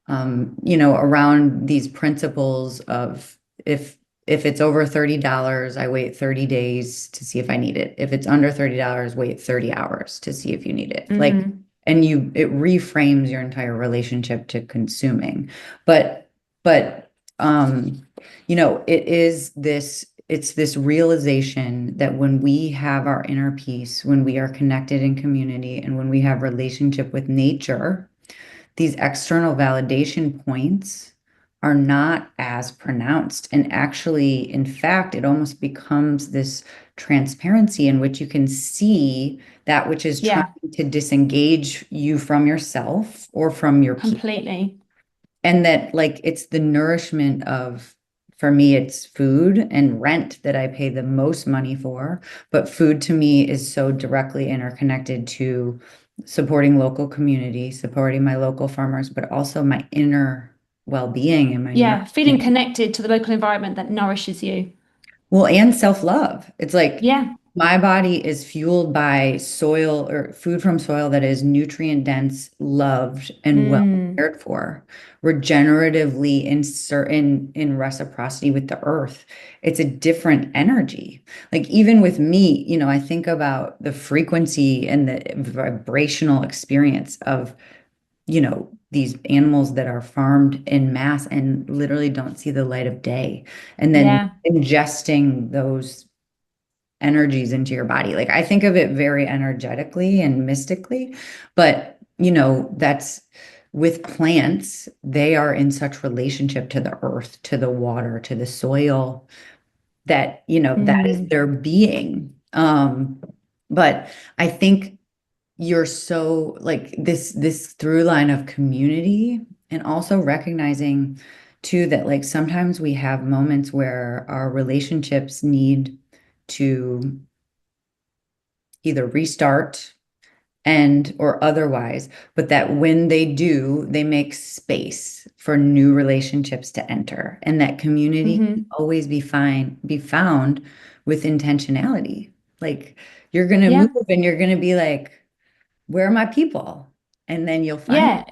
around these principles of if it's over $30, I wait 30 days to see if I need it. If it's under $30, wait 30 hours to see if you need it. Like, and it reframes your entire relationship to consuming. But it's this realization that when we have our inner peace, when we are connected in community, and when we have relationship with nature, these external validation points are not as pronounced. And actually, in fact, it almost becomes this transparency in which you can see that which is trying to disengage you from yourself or from your people. Completely. And that, like, it's the nourishment of, for me, it's food and rent that I pay the most money for. But food to me is so directly interconnected to supporting local community, supporting my local farmers, but also my inner well-being and my Feeling connected to the local environment that nourishes you. well, and self-love. It's like, Yeah. My body is fueled by soil or food from soil that is nutrient dense, loved, and well Mm, cared for, regeneratively in reciprocity with the earth. It's a different energy. Like even with meat, I think about the frequency and the vibrational experience of, these animals that are farmed in mass and literally don't see the light of day. And then yeah. ingesting those energies into your body. Like I think of it very energetically and mystically, but that's with plants, they are in such relationship to the earth, to the water, to the soil that, that is Mm, their being. But I think you're so like this through line of community and also recognizing too that like sometimes we have moments where our relationships need to either restart and or otherwise, but that when they do, they make space for new relationships to enter, and that community can hmm always be found with intentionality. Like you're gonna move Yeah. and you're gonna be like, where are my people? And then you'll find Yeah.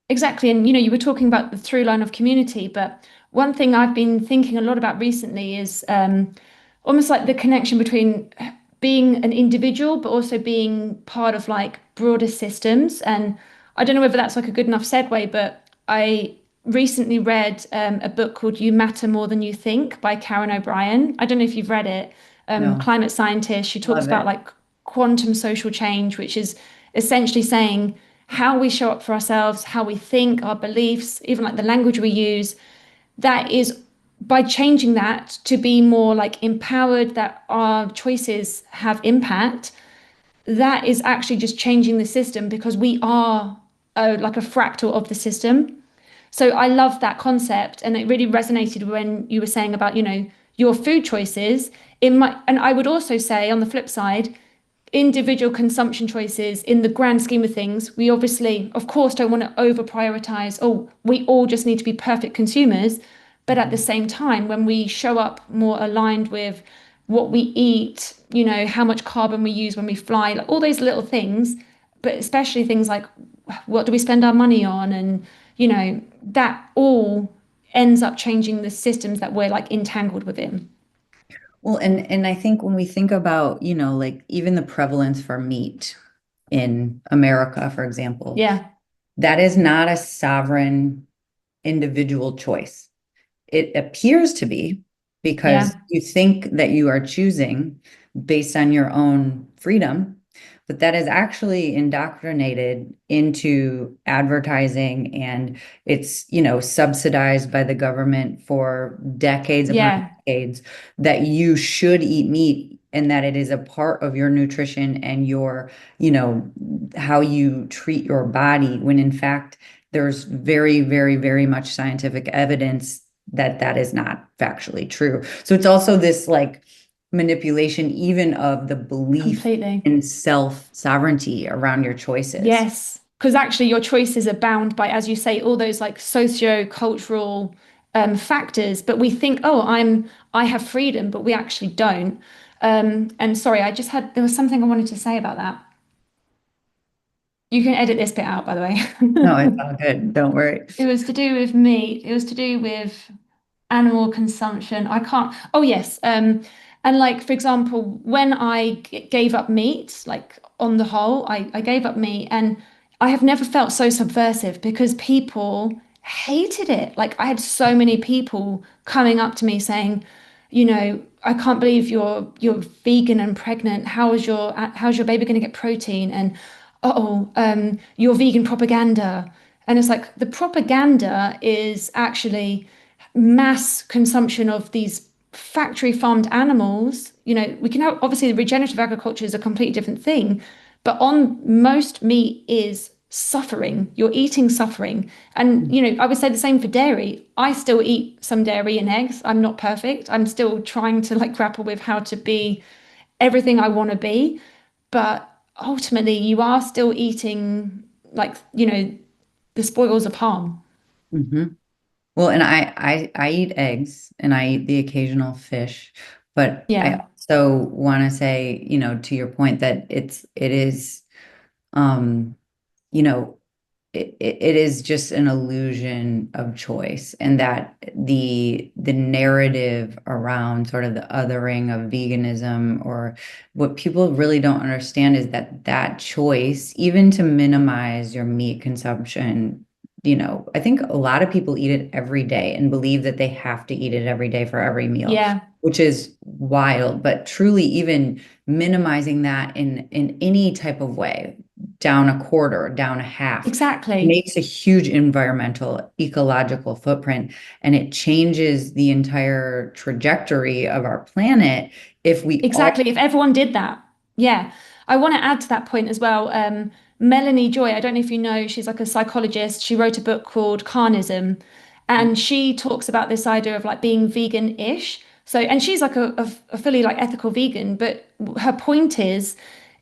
Exactly. And you were talking about the through line of community, but one thing I've been thinking a lot about recently is almost like the connection between being an individual, but also being part of like broader systems. And I don't know whether that's like a good enough segue, but I recently read a book called You Matter More Than You Think by Karen O'Brien. I don't know if you've read it. no, Climate scientist. She talks love about it. like quantum social change, which is essentially saying how we show up for ourselves, how we think, our beliefs, even like the language we use, that is by changing that to be more like empowered, that our choices have impact, that is actually just changing the system because we are like a fractal of the system. So I love that concept, and it really resonated when you were saying about, your food choices. And I would also say on the flip side, individual consumption choices in the grand scheme of things, we obviously, of course, don't want to over prioritize, oh, we all just need to be perfect consumers. But at the Mhm. same time, when we show up more aligned with what we eat, how much carbon we use when we fly, like all those little things, but especially things like what do we spend our money on? And, that all ends up changing the systems that we're like entangled within. Well, and I think when we think about, like even the prevalence for meat in America, for example, Yeah. that is not a sovereign individual choice. It appears to be because Yeah. you think that you are choosing based on your own freedom, but that is actually indoctrinated into advertising, and it's, subsidized by the government for decades upon Yeah. decades that you should eat meat and that it is a part of your nutrition and your, how you treat your body, when in fact there's very, very, very much scientific evidence that that is not factually true. So it's also this like manipulation even of the belief Completely. in self-sovereignty around your choices. Yes, because actually your choices are bound by, as you say, all those like socio-cultural factors. But we think, oh, I have freedom, but we actually don't. And sorry, there was something I wanted to say about that. You can edit this bit out, by the No, it's way. all good. Don't worry. It was to do with meat. It was to do with animal consumption. I can't. Oh, yes. And like, for example, when I gave up meat, like on the whole, I gave up meat, and I have never felt so subversive because people hated it. Like, I had so many people coming up to me saying, I can't believe you're vegan and pregnant. How's your baby going to get protein? And you're vegan propaganda. And it's like the propaganda is actually mass consumption of these factory farmed animals. We can have, obviously, the regenerative agriculture is a completely different thing, but on most meat is suffering. You're eating suffering. And, I would say the same for dairy. I still eat some dairy and eggs. I'm not perfect. I'm still trying to like grapple with how to be everything I want to be. But ultimately, you are still eating like, the spoils of harm. Mhm. Well, and I eat eggs and I eat the occasional fish, But I Yeah, also want to say, to your point that it is, um, you know, it is just an illusion of choice, and that the narrative around sort of the othering of veganism, or what people really don't understand, is that choice, even to minimize your meat consumption, I think a lot of people eat it every day and believe that they have to eat it every day for every meal, yeah, which is wild. But truly, even minimizing that in any type of way, down a quarter, down a half, exactly. makes a huge environmental, ecological footprint, and it changes the entire trajectory of our planet if we all. Exactly. If everyone did that. Yeah. I want to add to that point as well. Melanie Joy, I don't know if you know, she's like a psychologist. She wrote a book called Carnism, and she talks about this idea of like being vegan-ish. So, and she's like a fully like ethical vegan, but her point is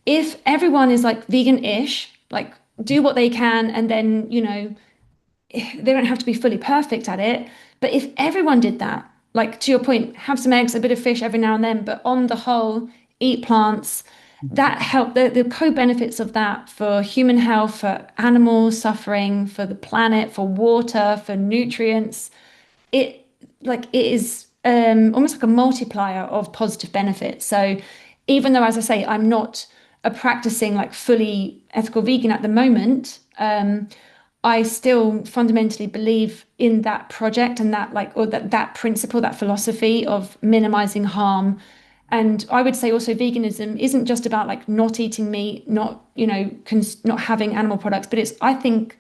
if everyone is like vegan-ish, like do what they can, and then, they don't have to be fully perfect at it. But if everyone did that, like to your point, have some eggs, a bit of fish every now and then, but on the whole, eat plants, that help the co-benefits of that for human health, for animals suffering, for the planet, for water, for nutrients, it it is almost like a multiplier of positive benefits. So even though, as I say, I'm not a practicing like fully ethical vegan at the moment, I still fundamentally believe in that project and that or that principle, that philosophy of minimizing harm. And I would say also veganism isn't just about like not eating meat, not, not having animal products, but I think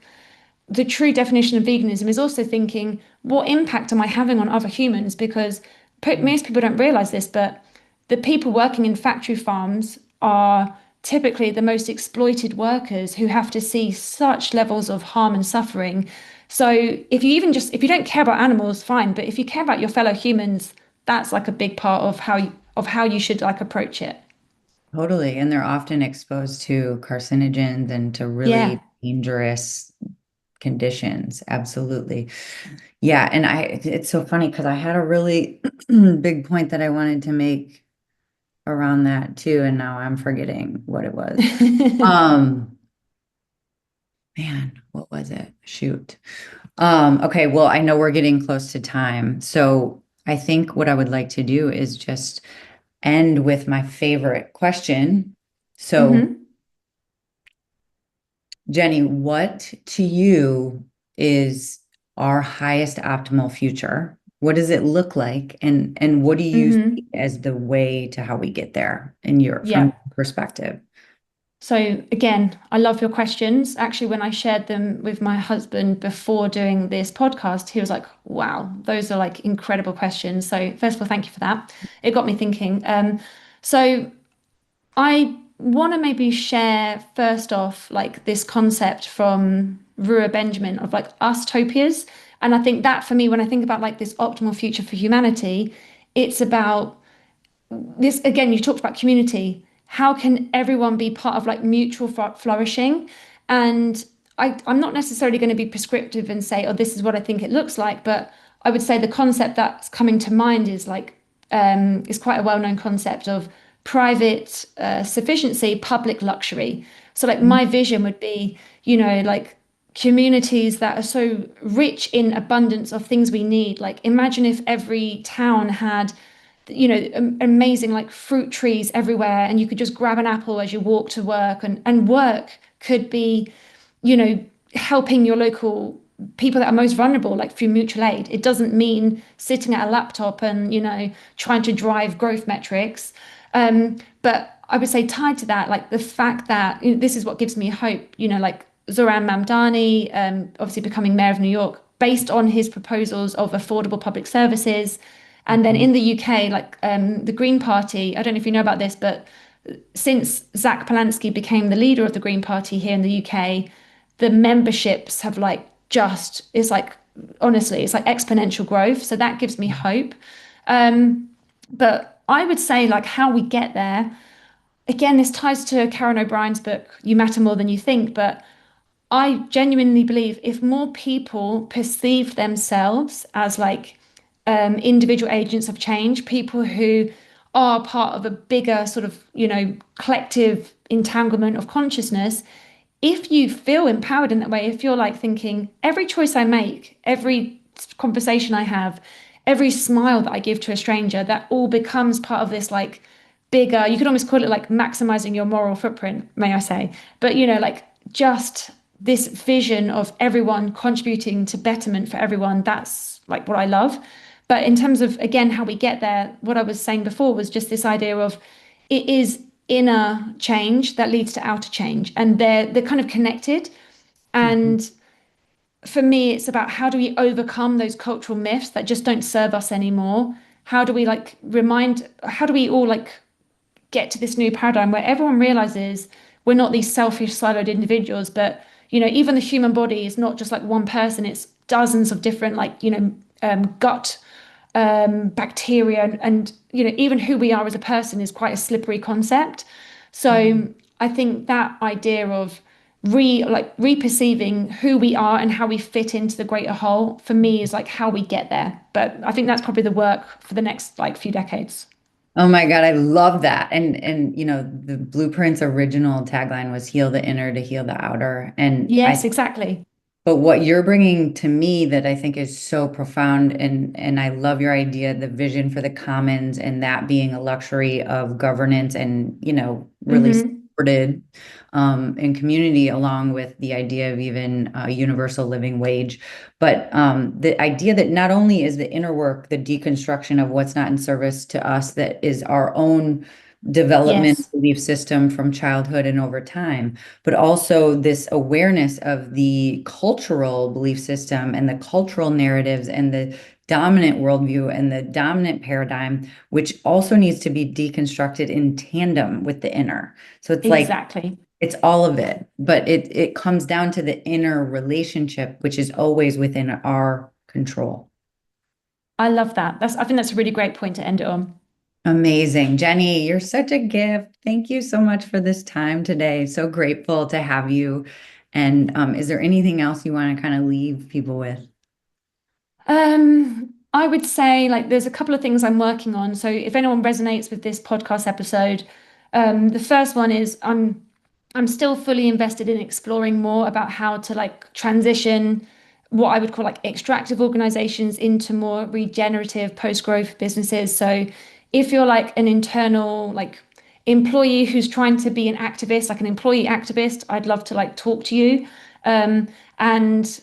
the true definition of veganism is also thinking, what impact am I having on other humans? Because most people don't realize this, but the people working in factory farms are typically the most exploited workers who have to see such levels of harm and suffering. So if you don't care about animals, fine, but if you care about your fellow humans, that's like a big part of how you should like approach it. Totally. And they're often exposed to carcinogens and to Yeah. really dangerous conditions. Absolutely. Yeah. And it's so funny because I had a really big point that I wanted to make around that too. And now I'm forgetting what it was. Um, man, what was it? Shoot. Okay. Well, I know we're getting close to time. So I think what I would like to do is just end with my favorite question. So, Hmm. Jeni, what to you is our highest optimal future? What does it look like? And what do you see Hmm. as the way to how we get there from Yeah. your perspective? So again, I love your questions. Actually, when I shared them with my husband before doing this podcast, he was like, "Wow, those are like incredible questions." So first of all, thank you for that. It got me thinking. So I want to maybe share first off like this concept from Rua Benjamin of like ustopias. And I think that for me, when I think about like this optimal future for humanity, it's about this again, you talked about community. How can everyone be part of like mutual flourishing? And I'm not necessarily going to be prescriptive and say, oh, this is what I think it looks like, but I would say the concept that's coming to mind is is quite a well-known concept of private sufficiency, public luxury. So like my vision would be, like communities that are so rich in abundance of things we need. Like imagine if every town had amazing like fruit trees everywhere and you could just grab an apple as you walk to work, and work could be helping your local people that are most vulnerable like through mutual aid. It doesn't mean sitting at a laptop and trying to drive growth metrics, but I would say tied to that, like the fact that this is what gives me hope, like Zoran Mamdani, obviously becoming mayor of New York based on his proposals of affordable public services. And then in the UK, like the Green Party, I don't know if you know about this, but since Zach Polansky became the leader of the Green Party here in the UK, the memberships have it's like, honestly, it's like exponential growth. So that gives me hope. But I would say like how we get there, again, this ties to Karen O'Brien's book, You Matter More Than You Think, but I genuinely believe if more people perceive themselves as like individual agents of change, people who are part of a bigger sort of, collective entanglement of consciousness, if you feel empowered in that way, if you're like thinking every choice I make, every conversation I have, every smile that I give to a stranger, that all becomes part of this like bigger, you could almost call it like maximizing your moral footprint, may I say. But, like just this vision of everyone contributing to betterment for everyone, that's like what I love. But in terms of, again, how we get there, what I was saying before was just this idea of it is inner change that leads to outer change, and they're kind of connected. And for me, it's about how do we overcome those cultural myths that just don't serve us anymore? How do we how do we all like get to this new paradigm where everyone realizes we're not these selfish, siloed individuals, but even the human body is not just like one person, it's dozens of different like, gut bacteria, and even who we are as a person is quite a slippery concept. So I think that idea of reperceiving who we are and how we fit into the greater whole, for me, is like how we get there. But I think that's probably the work for the next like few decades. Oh my God, I love that. And the Blueprint's original tagline was heal the inner to heal the outer. Yes, exactly. But what you're bringing to me that I think is so profound, and I love your idea, the vision for the commons, and that being a luxury of governance and, really supported in community, along with the idea of even a universal living wage. But the idea that not only is the inner work, the deconstruction of what's not in service to us, that is our own development Yes, belief system from childhood and over time, but also this awareness of the cultural belief system and the cultural narratives and the dominant worldview and the dominant paradigm, which also needs to be deconstructed in tandem with the inner. So it's like exactly. it's all of it, but it comes down to the inner relationship, which is always within our control. I love that. I think that's a really great point to end it on. Amazing. Jeni, you're such a gift. Thank you so much for this time today. So grateful to have you. And is there anything else you want to kind of leave people with? I would say like there's a couple of things I'm working on. So if anyone resonates with this podcast episode, the first one is I'm still fully invested in exploring more about how to like transition what I would call like extractive organizations into more regenerative post-growth businesses. So if you're like an internal like employee who's trying to be an activist, like an employee activist, I'd love to like talk to you. And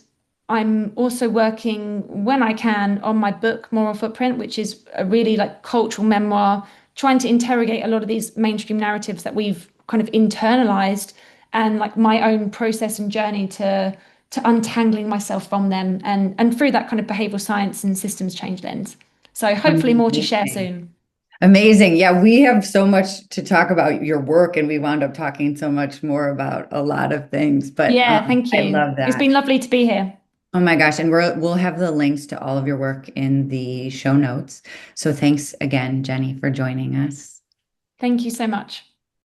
I'm also working when I can on my book, Moral Footprint, which is a really like cultural memoir, trying to interrogate a lot of these mainstream narratives that we've kind of internalized, and like my own process and journey to untangling myself from them, and through that kind of behavioral science and systems change lens. So hopefully more to share soon. Amazing. Yeah, we have so much to talk about your work, and we wound up talking so much more about a lot of things. But Yeah, thank I you. love It's that. been lovely to be here. Oh my gosh. And we'll have the links to all of your work in the show notes. So thanks again, Jeni, for joining us. Thank you so much.